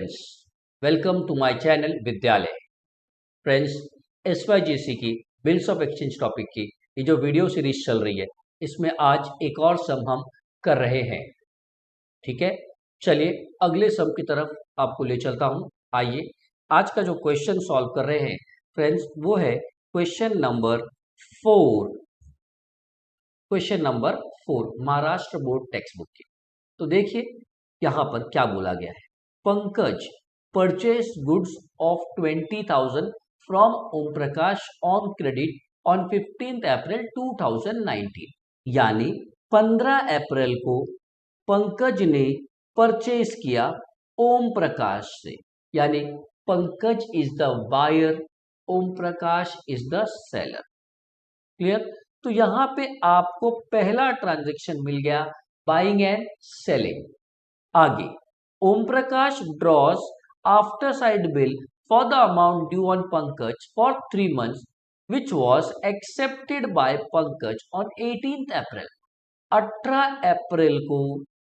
Friends, welcome to my channel Vidyalaya. Friends, SYGC की bills of exchange topic की ये जो वीडियो सीरीज चल रही है, इसमें आज एक और सम हम कर रहे हैं। ठीक है, चलिए अगले सम की तरफ आपको ले चलता हूं। आइए, आज का जो क्वेश्चन सॉल्व कर रहे हैं फ्रेंड्स, वो है question number 4। Question number 4 Maharashtra board textbook की। तो देखिए यहाँ पर क्या बोला गया है। Pankaj purchase goods of 20,000 from Om Prakash on credit on 15 April 2019। यानी 15 अप्रैल को पंकज ने परचेज किया ओम प्रकाश से। यानी Pankaj is the buyer, Om Prakash is the seller. Clear? तो यहां पे आपको पहला ट्रांजैक्शन मिल गया, बाइंग एंड सेलिंग। आगे, Om Prakash draws after side bill for the amount due on Pankaj for 3 months which was accepted by Pankaj on 18 April. 18 April को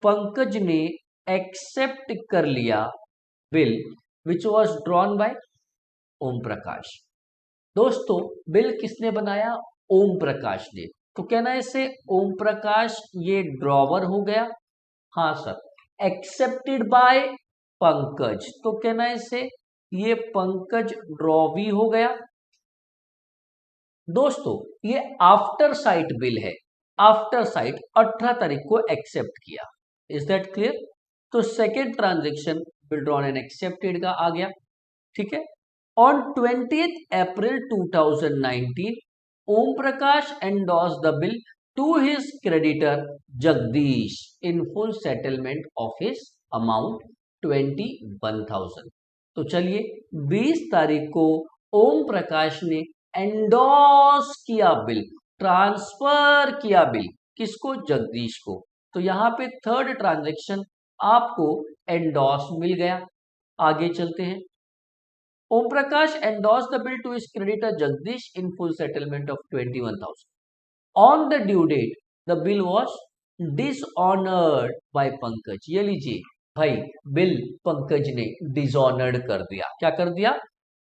पंकज ने एक्सेप्ट कर लिया bill which was drawn by Om Prakash. दोस्तों, बिल किसने बनाया? ओम प्रकाश ने। तो कहना है इसे ओम प्रकाश ये ड्रॉवर हो गया। हाँ सर। एक्सेप्टेड बाय पंकज, तो कहना है इसे ये पंकज ड्रॉवी हो गया। दोस्तों, ये आफ्टर साइट बिल है। आफ्टर साइट 18 तारीख को एक्सेप्ट किया। Is that clear? तो second transaction bill drawn and accepted का आ गया। ठीक है। On 20th April 2019 Om Prakash endorsed the bill to his creditor Jagdish in full settlement of his amount 21,000। तो चलिए 20 तारीख को ओम प्रकाश ने एंडोर्स किया बिल, ट्रांसफर किया बिल, किसको? जगदीश को। तो यहां पे थर्ड ट्रांजैक्शन आपको एंडोर्स मिल गया। आगे चलते हैं। Om Prakash endorsed the bill to his creditor Jagdish in full settlement of 21,000. On the due date, the bill was dishonored by Pankaj। ये लीजिए भाई, बिल पंकज ने डिसऑनर्ड कर दिया। क्या कर दिया?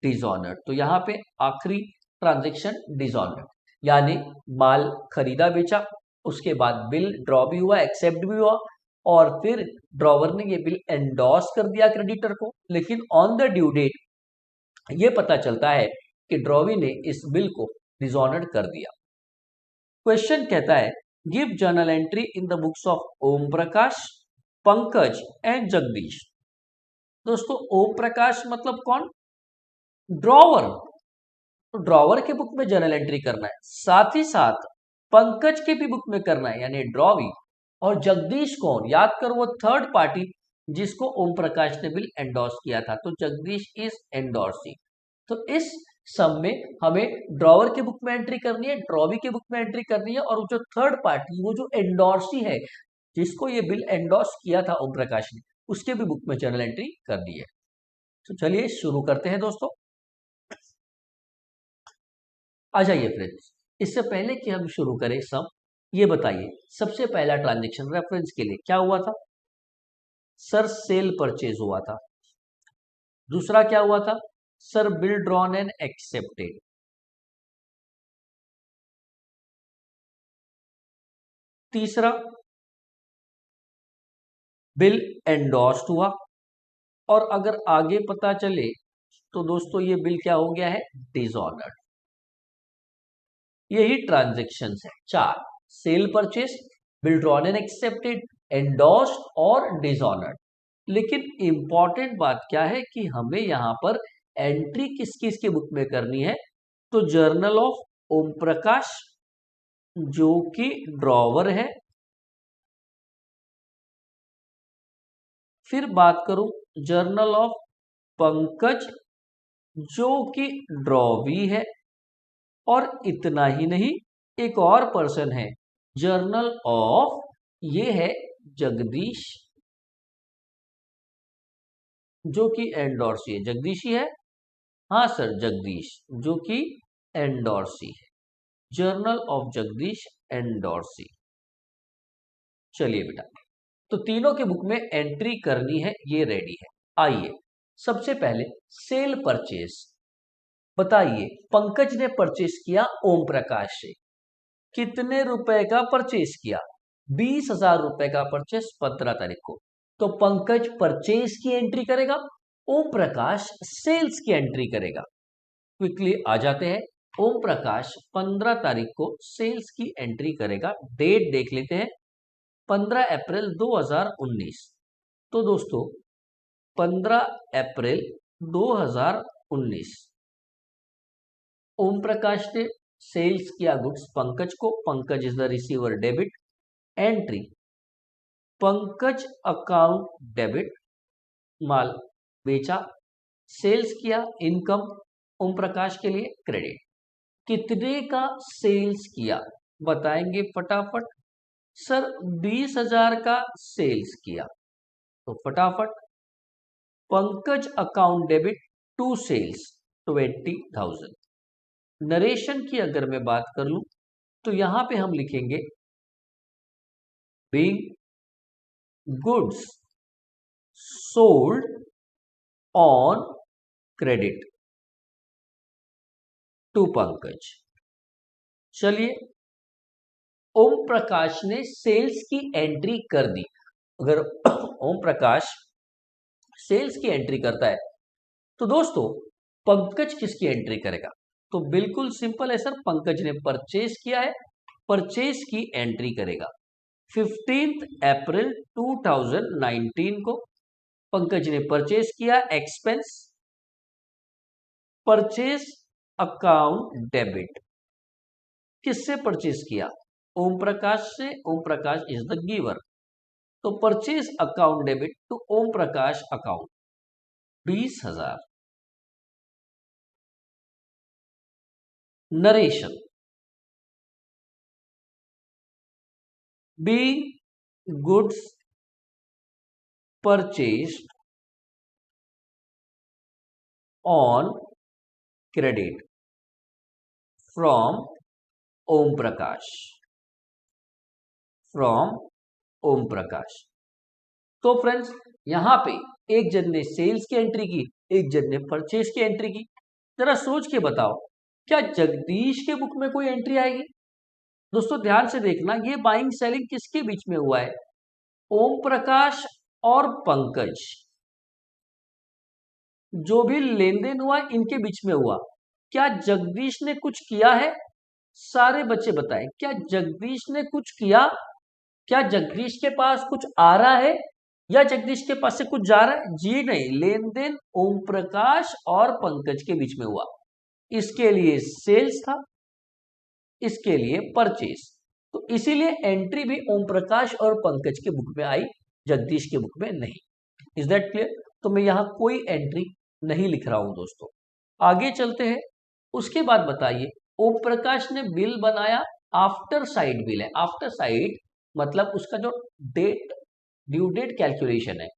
डिसऑनर्ड। तो यहाँ पे आखिरी ट्रांजेक्शन डिसऑनर्ड, यानी माल खरीदा बेचा, उसके बाद बिल ड्रॉ भी हुआ, एक्सेप्ट भी हुआ, और फिर ड्रॉवर ने ये बिल एंडोर्स कर दिया क्रेडिटर को। लेकिन ऑन द ड्यू डेट ये पता चलता है कि ड्रॉवी ने इस बिल को डिसऑनर्ड कर दिया। क्वेश्चन कहता है give journal entry in the books of Om Prakash, Pankaj and Jagdish. दोस्तों, ओम प्रकाश मतलब कौन? ड्रॉवर। तो ड्रॉवर के बुक में जर्नल एंट्री करना है, साथ ही साथ पंकज के भी बुक में करना है, यानी ड्रॉवी। और जगदीश कौन? याद करो, वो थर्ड पार्टी जिसको ओम प्रकाश ने बिल एंडोर्स किया था। तो जगदीश इज एंडोर्सिंग। तो इस सम में हमें ड्रॉवर के बुक में एंट्री करनी है, ड्रॉवी के बुक में एंट्री करनी है, और जो थर्ड पार्टी, वो जो एंडोर्सी है, जिसको ये बिल एंडोर्स किया था ओम प्रकाश ने, उसके भी बुक में जर्नल एंट्री करनी है। तो चलिए शुरू करते हैं दोस्तों। आ जाइए फ्रेंड्स, इससे पहले कि हम शुरू करें सम, ये बताइए सबसे पहला ट्रांजेक्शन रेफरेंस के लिए क्या हुआ था? सर, सेल परचेज हुआ था। दूसरा क्या हुआ था? Sir, bill drawn and accepted. तीसरा, बिल एंडोर्स्ड हुआ। और अगर आगे पता चले तो दोस्तों ये बिल क्या हो गया है? डिसऑनर्ड। यही ट्रांजेक्शन्स है, 4। Cell purchase, bill drawn and accepted, endorsed और डिसऑनर्ड। लेकिन इंपॉर्टेंट बात क्या है कि हमें यहां पर एंट्री किस किस के बुक में करनी है? तो जर्नल ऑफ ओम प्रकाश, जो कि ड्रॉवर है। फिर बात करूं जर्नल ऑफ पंकज, जो कि ड्रॉवी है। और इतना ही नहीं, एक और पर्सन है, जर्नल ऑफ, ये है जगदीश, जो कि एंडोर्सी है। जगदीशी है, हाँ सर, जगदीश, जो कि एंडोर्सी है। Journal of Jagdish endorsee. चलिए बेटा, तो तीनों के बुक में एंट्री करनी है, ये रेडी है। आइए सबसे पहले सेल परचेज। बताइए, पंकज ने परचेज किया ओम प्रकाश से, कितने रुपए का परचेज किया? 20,000 रुपए का परचेज 15 तारीख को। तो पंकज परचेज की एंट्री करेगा, ओम प्रकाश सेल्स की एंट्री करेगा। क्विकली आ जाते हैं। ओम प्रकाश 15 तारीख को सेल्स की एंट्री करेगा। डेट देख लेते हैं, 15 अप्रैल 2019। तो दोस्तों 15 अप्रैल 2019 ओम प्रकाश ने सेल्स किया गुड्स पंकज को। Pankaj is the receiver, debit. Entry Pankaj account debit, माल बेचा। सेल्स किया, इनकम ओम प्रकाश के लिए क्रेडिट। कितने का सेल्स किया बताएंगे फटाफट। सर 20,000 का सेल्स किया, तो फटाफट Pankaj account debit to sales 20,000। Narration की अगर मैं बात कर लूं तो यहां पे हम लिखेंगे being goods sold on credit to Pankaj. चलिए, ओम प्रकाश ने सेल्स की एंट्री कर दी। अगर ओम प्रकाश सेल्स की एंट्री करता है तो दोस्तों पंकज किसकी एंट्री करेगा? तो बिल्कुल सिंपल है सर, पंकज ने परचेज किया है, परचेज की एंट्री करेगा। 15 अप्रैल 2019 को पंकज ने परचेज किया, एक्सपेंस परचेज अकाउंट डेबिट। किससे परचेज किया? ओम प्रकाश से। Om Prakash is the giver, तो purchase account debit to Om Prakash account 20,000। Narration be goods purchased on credit from Om Prakash, from Om Prakash. तो फ्रेंड्स यहां पे एक जन ने सेल्स की एंट्री की, एक जन ने परचेज की एंट्री की। जरा सोच के बताओ, क्या जगदीश के बुक में कोई एंट्री आएगी? दोस्तों ध्यान से देखना, ये बाइंग सेलिंग किसके बीच में हुआ है? ओम प्रकाश और पंकज। जो भी लेन देन हुआ इनके बीच में हुआ। क्या जगदीश ने कुछ किया है? सारे बच्चे बताएं, क्या जगदीश ने कुछ किया? क्या जगदीश के पास कुछ आ रहा है या जगदीश के पास से कुछ जा रहा है? जी नहीं, लेन देन ओम प्रकाश और पंकज के बीच में हुआ। इसके लिए सेल्स था, इसके लिए परचेज। तो इसीलिए एंट्री भी ओम प्रकाश और पंकज के बुक में आई, जगदीश के बुक में नहीं। Is that clear? तो मैं यहां कोई एंट्री नहीं लिख रहा हूं दोस्तों। आगे चलते हैं। उसके बाद बताइए, ओम प्रकाश ने बिल बनाया, आफ्टर साइट बिल है। आफ्टर साइट मतलब उसका जो डेट, ड्यू डेट कैलकुलेशन है,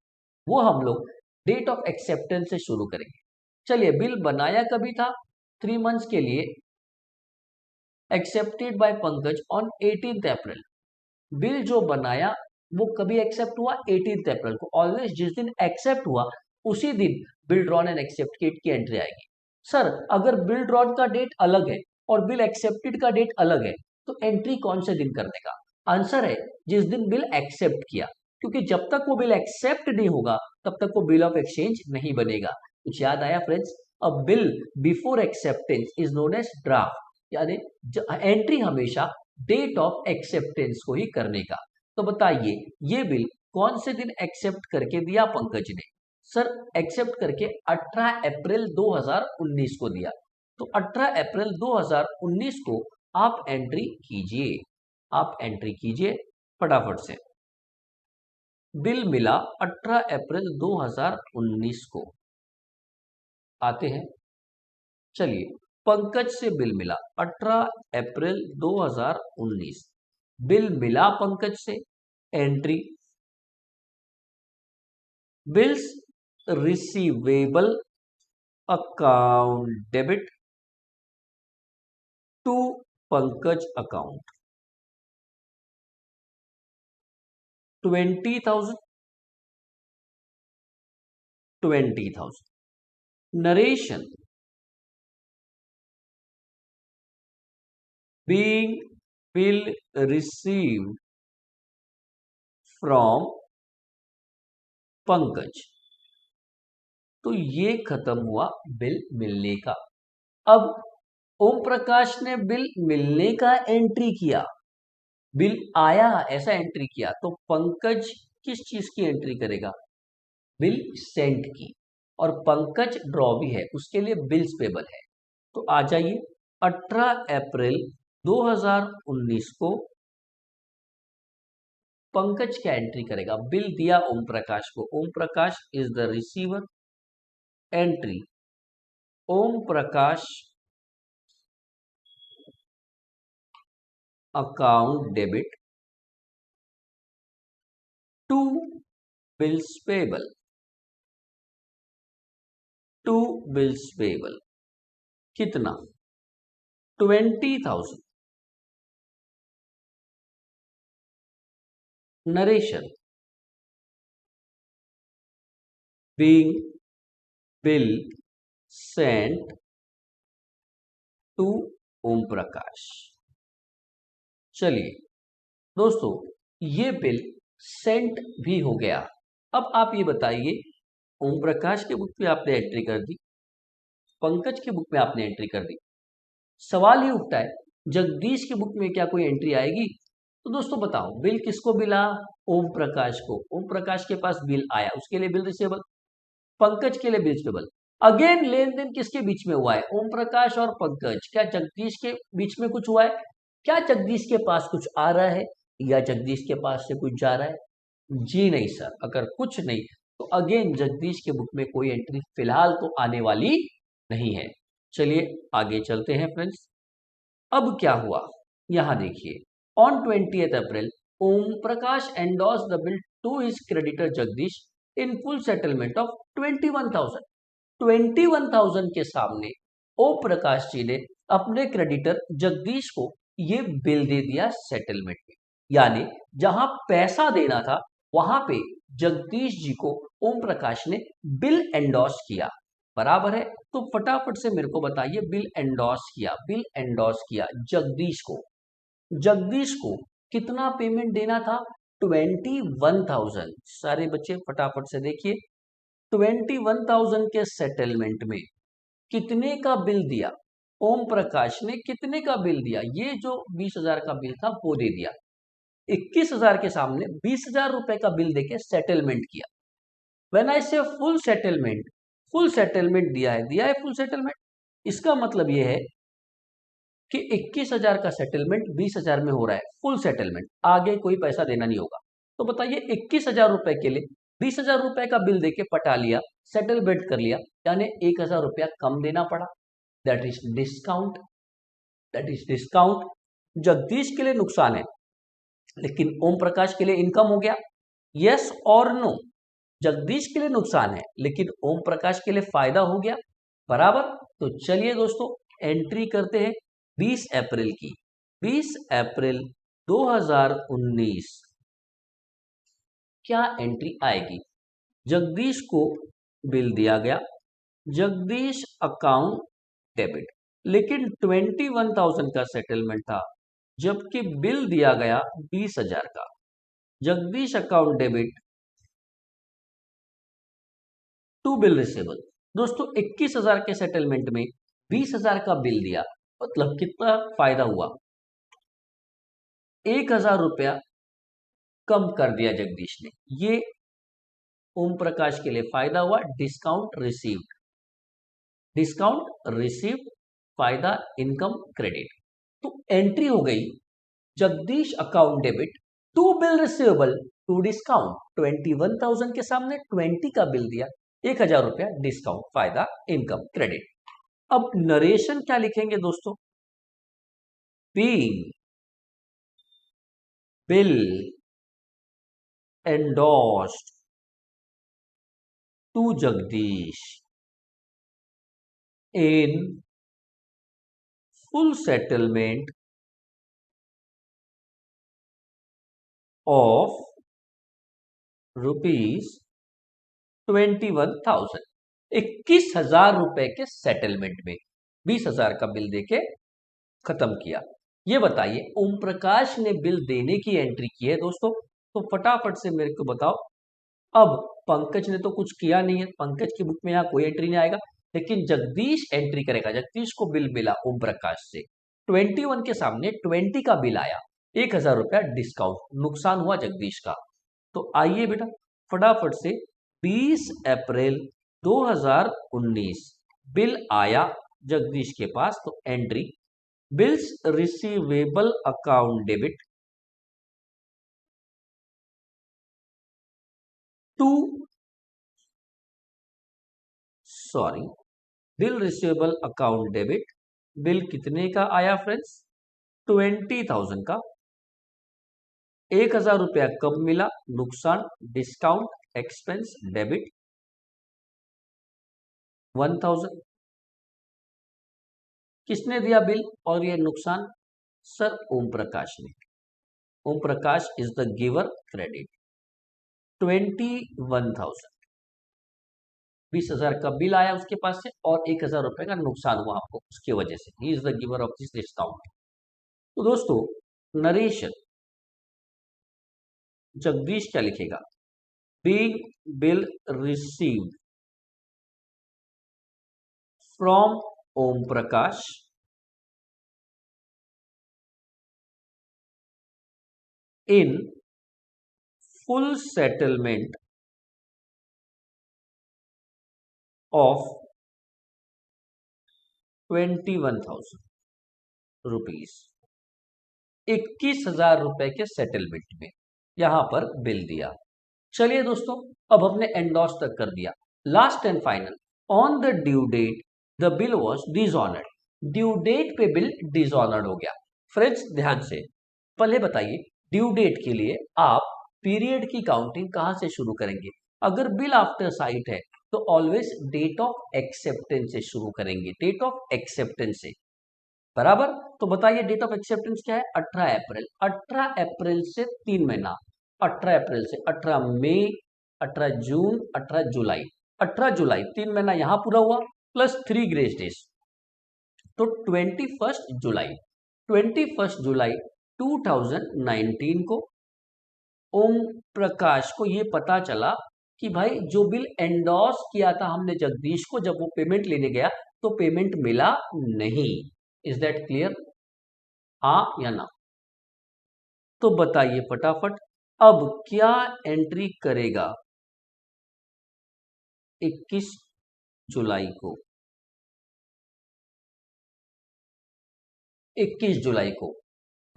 वो हम लोग डेट ऑफ एक्सेप्टेंस से शुरू करेंगे। चलिए, बिल बनाया कभी था? 3 मंथ्स के लिए, accepted by Pankaj on 18 April. Bill जो बनाया वो कभी एक्सेप्ट हुआ? 18 अप्रैल को। ऑलवेज जिस दिन एक्सेप्ट हुआ उसी दिन बिल ड्रॉन एंड एक्सेप्टेड की एंट्री आएगी। सर अगर बिल ड्रॉन का डेट अलग है और बिल एक्सेप्टेड का डेट अलग है तो एंट्री कौन से दिन करने का? आंसर है जिस दिन बिल एक्सेप्ट किया, क्योंकि जब तक वो बिल एक्सेप्ट नहीं होगा तब तक वो बिल ऑफ एक्सचेंज नहीं बनेगा। कुछ याद आया friends? A bill before acceptance is known as draft, यानी एंट्री हमेशा डेट ऑफ एक्सेप्टेंस को ही करने का। तो बताइए, ये बिल कौन से दिन एक्सेप्ट करके दिया पंकज ने? सर एक्सेप्ट करके 18 अप्रैल 2019 को दिया। तो 18 अप्रैल 2019 को आप एंट्री कीजिए, आप एंट्री कीजिए फटाफट से। बिल मिला 18 अप्रैल 2019 को। आते हैं, चलिए, पंकज से बिल मिला 18 अप्रैल 2019। बिल मिला पंकज से, entry bills receivable account debit to Pankaj account 20,000, 20,000। Narration being bill received from Pankaj. तो ये खत्म हुआ बिल मिलने का। अब ओम प्रकाश ने बिल मिलने का एंट्री किया, बिल आया ऐसा एंट्री किया, तो पंकज किस चीज की एंट्री करेगा? बिल सेंट की। और पंकज ड्रॉ भी है, उसके लिए बिल्स पेबल है। तो आ जाइए, 18 अप्रैल 2019 को पंकज क्या एंट्री करेगा? बिल दिया ओम प्रकाश को, Om Prakash is the receiver, entry Om Prakash account debit to bills payable, to bills payable कितना? 20,000। Narration being bill sent to Om Prakash. चलिए दोस्तों, ये बिल सेंट भी हो गया। अब आप ये बताइए, ओम प्रकाश के बुक में आपने एंट्री कर दी, पंकज के बुक में आपने एंट्री कर दी, सवाल ये उठता है जगदीश की बुक में क्या कोई एंट्री आएगी? तो दोस्तों बताओ, बिल किसको मिला? ओम प्रकाश को। ओम प्रकाश के पास बिल आया, उसके लिए बिल रिसीवेबल, पंकज के लिए बिल पेबल। अगेन लेन देन किसके बीच में हुआ है? ओम प्रकाश और पंकज। क्या जगदीश के बीच में कुछ हुआ है? क्या जगदीश के पास कुछ आ रहा है या जगदीश के पास से कुछ जा रहा है? जी नहीं सर, अगर कुछ नहीं तो अगेन जगदीश के बुक में कोई एंट्री फिलहाल तो आने वाली नहीं है। चलिए आगे चलते हैं फ्रेंड्स। अब क्या हुआ यहां देखिए, on 20th April Om Prakash endorse the bill to his creditor Jagdish in full settlement of 21,000। 21,000 के सामने ओम प्रकाश जी ने अपने क्रेडिटर जगदीश को ये बिल दे दिया सेटलमेंट में। यानी जहां पैसा देना था वहां पे जगदीश जी को ओम प्रकाश ने बिल एंडोर्स किया। बराबर है? तो फटाफट से मेरे को बताइए, बिल एंडोर्स किया, बिल एंडोर्स किया जगदीश को। जगदीश को कितना पेमेंट देना था? 21,000। सारे बच्चे फटाफट से देखिए, 21,000 के सेटलमेंट में कितने का बिल दिया? ओम प्रकाश ने कितने का बिल दिया? ये जो 20,000 का बिल था वो दे दिया। 21,000 के सामने 20,000 रुपए का बिल देके सेटलमेंट किया। व्हेन आई से फुल सेटलमेंट, फुल सेटलमेंट दिया है फुल सेटलमेंट। इसका मतलब ये है कि 21,000 का सेटलमेंट 20,000 में हो रहा है, फुल सेटलमेंट, आगे कोई पैसा देना नहीं होगा। तो बताइए 21,000 रुपए के लिए 20,000 रुपए का बिल देके पटा लिया, सेटलमेंट कर लिया, यानी 1,000 रुपया कम देना पड़ा। That is discount, that is discount. Jagdish के लिए नुकसान है लेकिन ओम प्रकाश के लिए इनकम हो गया। यस और नो? जगदीश के लिए नुकसान है लेकिन ओम प्रकाश के लिए फायदा हो गया। बराबर? तो चलिए दोस्तों एंट्री करते हैं 20 अप्रैल की। 20 अप्रैल 2019 क्या एंट्री आएगी? जगदीश को बिल दिया गया, जगदीश अकाउंट डेबिट, लेकिन 21,000 का सेटलमेंट था जबकि बिल दिया गया 20,000 का। Jagdish account debit to bill receivable. दोस्तों 21,000 के सेटलमेंट में 20,000 का बिल दिया, मतलब कितना फायदा हुआ? 1,000 रुपया कम कर दिया जगदीश ने। ये ओम प्रकाश के लिए फायदा हुआ। डिस्काउंट रिसीव्ड, डिस्काउंट रिसीव्ड, फायदा इनकम क्रेडिट। तो एंट्री हो गई Jagdish account debit to bill receivable to discount. 21,000 के सामने 20 का बिल दिया, 1,000 रुपया डिस्काउंट, फायदा इनकम क्रेडिट। अब नरेशन क्या लिखेंगे दोस्तों? Being bill endorsed to Jagdish in full settlement of rupees 21,000। 21,000 रुपए के सेटलमेंट में 20,000 का बिल देके खत्म किया। ये बताइए ओम प्रकाश ने बिल देने की एंट्री की है दोस्तों, तो फटाफट से मेरे को बताओ। अब पंकज ने तो कुछ किया नहीं है, पंकज की बुक में यहाँ कोई एंट्री नहीं आएगा, लेकिन जगदीश एंट्री करेगा। जगदीश को बिल मिला ओम प्रकाश से 21 के सामने 20 का बिल आया, 1,000 रुपया डिस्काउंट, नुकसान हुआ जगदीश का। तो आइए बेटा फटाफट से 20 अप्रैल 2019 बिल आया जगदीश के पास, तो entry bills receivable account debit to bill receivable account debit. Bill कितने का आया फ्रेंड्स? 20,000 का। 1,000 रुपया कब मिला? नुकसान, डिस्काउंट, एक्सपेंस, डेबिट 1,000। किसने दिया बिल और ये नुकसान? सर ओम प्रकाश ने। ओम Prakash is the giver, credit 21,000। 20,000 का बिल आया उसके पास से और 1,000 रुपए का नुकसान हुआ आपको उसकी वजह से। He is the giver of this discount. तो दोस्तों नरेशन जगदीश क्या लिखेगा? Being bill received from Om Prakash in full settlement of 21,000 rupees. 21,000 रुपए के सेटलमेंट में यहां पर बिल दिया। चलिए दोस्तों अब हमने एंडोर्स तक कर दिया। Last and final, on the due date the bill was dishonoured. Due date पे बिल डिसऑनर्ड हो गया। फ्रेंड्स ध्यान से पहले बताइए, ड्यू डेट के लिए आप पीरियड की काउंटिंग कहां से शुरू करेंगे? अगर बिल आफ्टर साइट है तो ऑलवेज डेट ऑफ एक्सेप्टेंस से शुरू करेंगे, डेट ऑफ एक्सेप्टेंस से, बराबर। तो बताइए डेट ऑफ एक्सेप्टेंस क्या है? 18 अप्रैल। 18 अप्रैल से 3 महीना, 18 अप्रैल से 18 मई, 18 जून, 18 जुलाई। 18 जुलाई 3 महीना यहां पूरा हुआ प्लस 3 ग्रेस डेज, तो 21 जुलाई। 21 जुलाई 2019 को ओम प्रकाश को ये पता चला कि भाई जो बिल एंडोर्स किया था हमने जगदीश को, जब वो पेमेंट लेने गया तो पेमेंट मिला नहीं। Is that clear? हाँ या ना? तो बताइए फटाफट अब क्या एंट्री करेगा 21 जुलाई को? 21 जुलाई को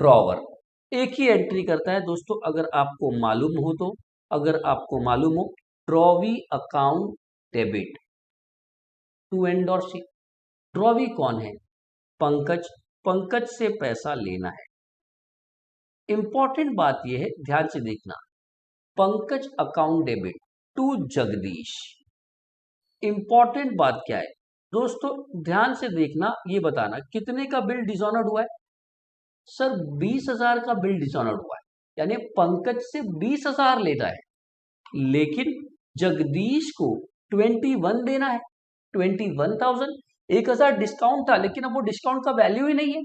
ड्रॉवर एक ही एंट्री करता है दोस्तों, अगर आपको मालूम हो तो। अगर आपको मालूम हो, drawee account debit to endorse. Drawee कौन है? पंकज। पंकज से पैसा लेना है। इंपॉर्टेंट बात यह है, ध्यान से देखना, Pankaj account debit to Jagdish. Important बात क्या है दोस्तों? ध्यान से देखना, ये बताना कितने का बिल डिसऑनर्ड हुआ है। सर 20,000 का बिल डिसऑनर्ड हुआ है, यानी पंकज से 20,000 लेना है, लेकिन जगदीश को 21 देना है। 21,000, 1,000 डिस्काउंट था, लेकिन अब वो डिस्काउंट का वैल्यू ही नहीं है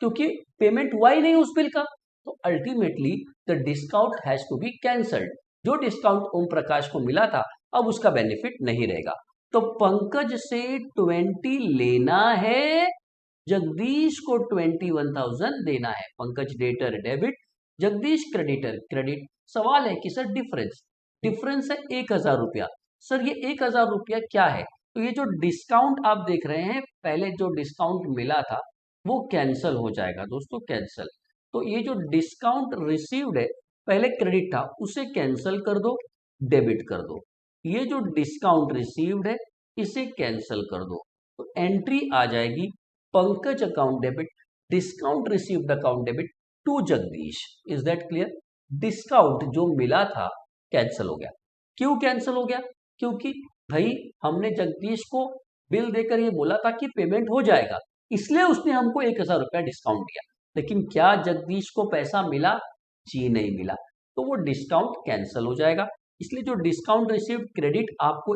क्योंकि पेमेंट हुआ ही नहीं उस बिल का। तो ultimately the discount has to be cancelled. जो डिस्काउंट ओम प्रकाश को मिला था अब उसका बेनिफिट नहीं रहेगा। तो पंकज से 20 लेना है, जगदीश को 21,000 देना है। Pankaj debtor debit, Jagdish creditor credit. सवाल है कि सर डिफरेंस है 1,000 रुपया। सर ये 1,000 रुपया क्या है? तो ये जो डिस्काउंट आप देख रहे हैं, पहले जो डिस्काउंट मिला था वो कैंसल हो जाएगा दोस्तों, कैंसल। तो ये जो डिस्काउंट रिसीव्ड है, पहले क्रेडिट था उसे कैंसल कर दो, डेबिट कर दो। ये जो डिस्काउंट रिसीव्ड है इसे कैंसल कर दो, तो एंट्री आ जाएगी Pankaj account debit, discount received account debit to Jagdish. Is that clear? Discount जो मिला था कैंसल हो गया। क्यों कैंसल हो गया? क्योंकि भाई हमने जगदीश को बिल देकर ये बोला था कि पेमेंट हो जाएगा, इसलिए उसने हमको 1,000 रुपया डिस्काउंट दिया। लेकिन क्या जगदीश को पैसा मिला? जी नहीं मिला, तो वो डिस्काउंट कैंसल हो जाएगा। इसलिए जो डिस्काउंट रिसीव्ड क्रेडिट आपको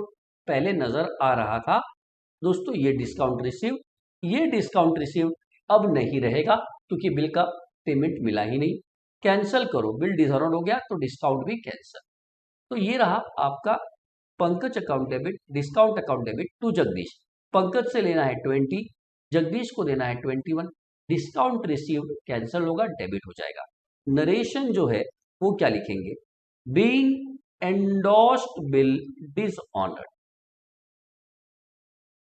पहले नजर आ रहा था दोस्तों, ये डिस्काउंट रिसीव अब नहीं रहेगा क्योंकि बिल का पेमेंट मिला ही नहीं। कैंसल करो, बिल डिसऑर्डर हो गया तो डिस्काउंट भी कैंसल। तो ये रहा आपका Pankaj account debit, discount account debit to Jagdish. Pankaj से लेना है 20, जगदीश को देना है 21। डिस्काउंट रिसीव कैंसल होगा, डेबिट हो जाएगा। नरेशन जो है वो क्या लिखेंगे, being endorsed bill dishonoured,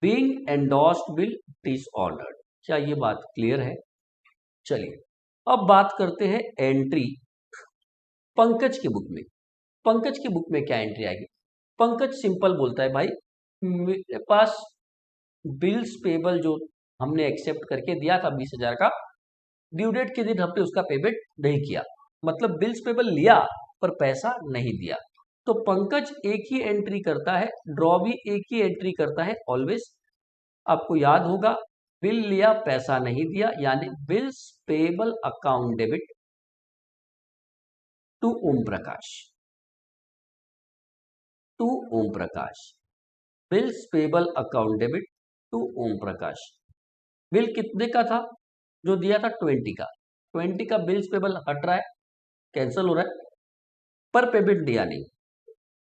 being endorsed bill dishonoured. क्या ये बात क्लियर है? चलिए अब बात करते हैं एंट्री पंकज की बुक में। पंकज की बुक में क्या एंट्री आएगी? पंकज सिंपल बोलता है, भाई मेरे पास बिल्स पेबल जो हमने एक्सेप्ट करके दिया था 20,000 का, ड्यू डेट के दिन हमने उसका पेमेंट नहीं किया, मतलब बिल्स पेबल लिया पर पैसा नहीं दिया। तो पंकज एक ही एंट्री करता है, ड्रॉ भी एक ही एंट्री करता है ऑलवेज। आपको याद होगा, बिल लिया पैसा नहीं दिया, यानी bills payable account debit to Om Prakash, to Om Prakash, bills payable account debit to Om Prakash. Bill कितने का था जो दिया था? 20 का। 20 का बिल्स पेबल हट रहा है, कैंसिल हो रहा है, पर पेमेंट दिया नहीं।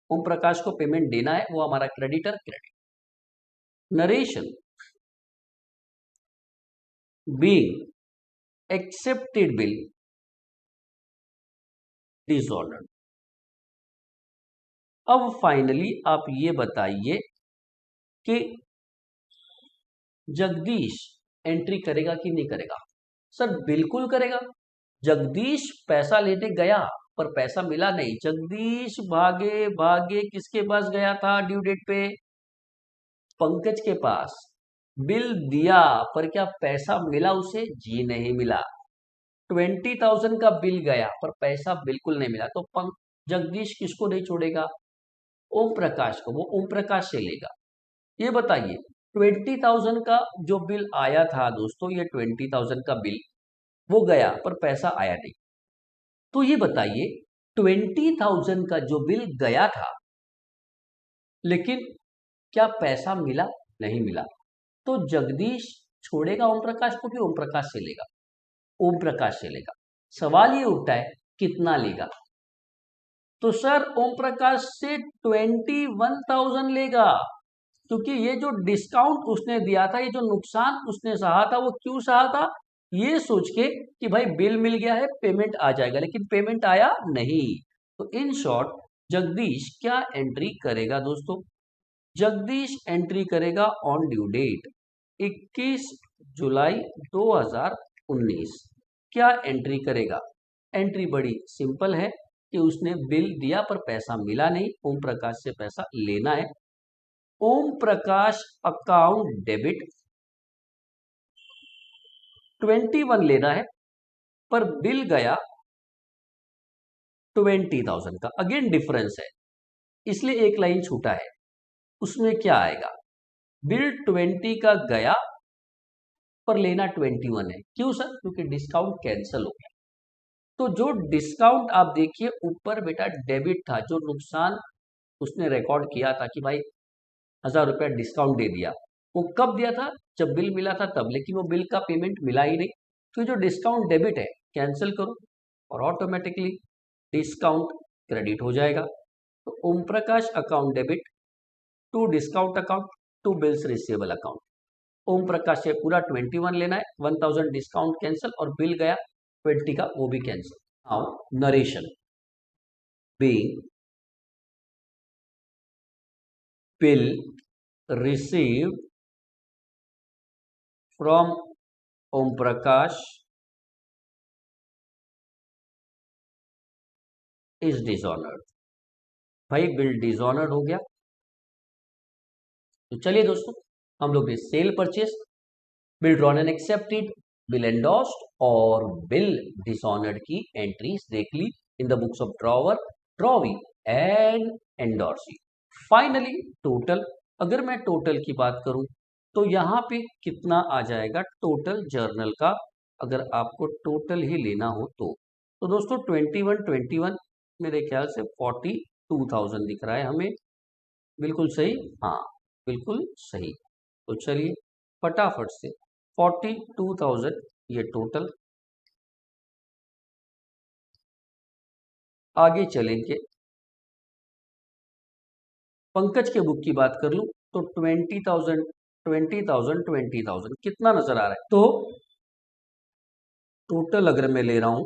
ओम प्रकाश को पेमेंट देना है, वो हमारा creditor credit. Narration being accepted bill disorder. अब फाइनली आप ये बताइए कि जगदीश एंट्री करेगा कि नहीं करेगा? सर बिल्कुल करेगा। जगदीश पैसा लेने गया पर पैसा मिला नहीं। जगदीश भागे भागे किसके पास गया था ड्यू डेट पे? पंकज के पास। बिल दिया पर क्या पैसा मिला उसे? जी नहीं मिला। 20,000 का बिल गया पर पैसा बिल्कुल नहीं मिला। तो जगदीश किसको नहीं छोड़ेगा? ओम प्रकाश को। वो ओम प्रकाश से लेगा। ये बताइए 20,000 का जो बिल आया था दोस्तों, ये 20,000 का बिल वो गया पर पैसा आया नहीं। तो ये बताइए 20,000 का जो बिल गया था लेकिन क्या पैसा मिला? नहीं मिला। तो जगदीश छोड़ेगा ओम प्रकाश को कि ओम प्रकाश से लेगा? ओम प्रकाश से लेगा। सवाल ये उठता है कितना लेगा? तो सर ओम प्रकाश से 21,000 लेगा, क्योंकि ये जो डिस्काउंट उसने दिया था, ये जो नुकसान उसने सहा था, वो क्यों सहा था? ये सोच के कि भाई बिल मिल गया है, पेमेंट आ जाएगा, लेकिन पेमेंट आया नहीं। तो इन शॉर्ट जगदीश क्या एंट्री करेगा दोस्तों? जगदीश एंट्री करेगा ऑन ड्यू डेट 21 जुलाई 2019। क्या एंट्री करेगा? एंट्री बड़ी सिंपल है कि उसने बिल दिया पर पैसा मिला नहीं, ओम प्रकाश से पैसा लेना है। ओम प्रकाश अकाउंट डेबिट 21 लेना है पर बिल गया 20,000 का। अगेन डिफरेंस है, इसलिए एक लाइन छूटा है। उसमें क्या आएगा? बिल 20 का गया पर लेना 21 है। क्यों सर? क्योंकि डिस्काउंट कैंसिल हो गया। तो जो डिस्काउंट आप देखिए ऊपर बेटा डेबिट था, जो नुकसान उसने रिकॉर्ड किया था कि भाई 1,000 रुपया डिस्काउंट दे दिया, वो कब दिया था? जब बिल मिला था तब, लेकिन वो बिल का पेमेंट मिला ही नहीं। तो जो डिस्काउंट डेबिट है कैंसिल करो और ऑटोमेटिकली डिस्काउंट क्रेडिट हो जाएगा। तो Om Prakash account debit to discount account to bills receivable account. Om Prakash से पूरा 21 लेना है, 1,000 डिस्काउंट कैंसिल और बिल गया 20 का, वो भी cancel. Now narration being bill received from Om Prakash is dishonoured. भाई बिल डिसऑनर्ड हो गया। तो चलिए दोस्तों, हम लोग ने sale purchase, bill drawn and accepted, bill endorsed और बिल डिसऑनर्ड की एंट्रीज देख ली in the books of drawer, drawee and endorsee. Finally total, अगर मैं टोटल की बात करूं तो यहां पे कितना आ जाएगा टोटल जर्नल का, अगर आपको टोटल ही लेना हो तो दोस्तों 21 मेरे ख्याल से 42,000 दिख रहा है हमें। बिल्कुल सही, हाँ बिल्कुल सही। तो चलिए फटाफट से 42,000 ये टोटल। आगे चलेंगे, पंकज के बुक की बात कर लूं तो 20,000 20,000 20,000 कितना नजर आ रहा है? तो टोटल अगर मैं ले रहा हूं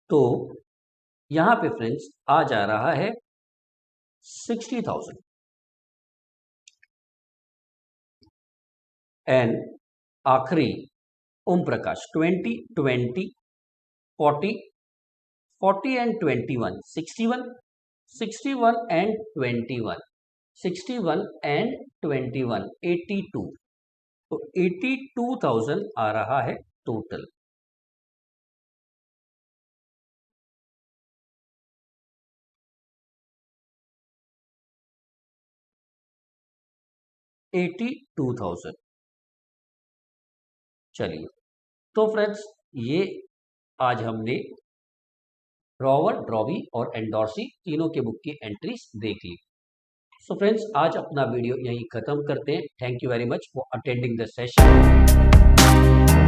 तो यहां पे फ्रेंड्स आ जा रहा है 60,000 एंड आखिरी Om Prakash 20 20 40 40 and 21 61 61 and 21 61 and 21 82। तो 82,000 आ रहा है टोटल। $82,000। चलिए तो फ्रेंड्स ये आज हमने ड्रॉवर, ड्रॉवी और एंडोर्सी तीनों के बुक की एंट्रीज देख ली। सो फ्रेंड्स आज अपना वीडियो यहीं खत्म करते हैं। Thank you very much for attending the session.